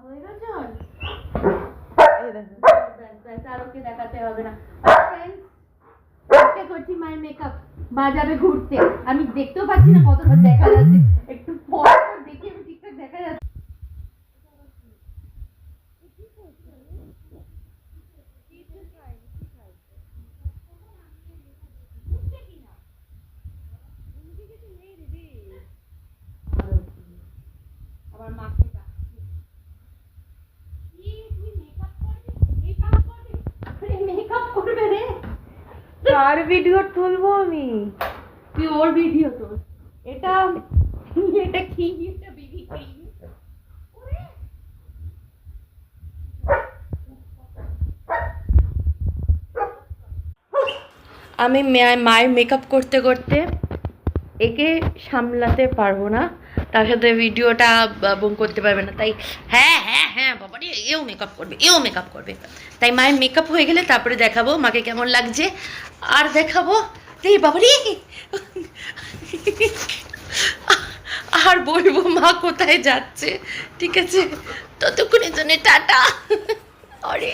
হয়ে গেছে আর আর ওকে দেখাতে হবে না। করছি মায়ের মেকআপ, মা যাবে ঘুরতে, আমি দেখতেও পাচ্ছি না কতটা দেখা যাচ্ছে, একটু পর দেখি আমি ঠিকঠাক দেখা যাচ্ছে। আবার মাকে মেকআপ করবে রে, কার ভিডিও তুলবো আমি? তুই ওর ভিডিও তোর। এটা এটা কি, এটা বিবি ক্রিম। আমি মায়ের মেকআপ করতে করতে একে সামলাতে পারবো না, তার সাথে ভিডিওটা বোন করতে পারবে না, তাই হ্যাঁ হ্যাঁ হ্যাঁ বাবারে এও মেকআপ করবে, এও মেকআপ করবে। তাই মায়ের মেকআপ হয়ে গেলে তারপরে দেখাবো মাকে কেমন লাগছে, আর দেখাবো এই বাবারে আর বলবো মা কোথায় যাচ্ছে। ঠিক আছে, ততক্ষণের জন্য টাটা। আরে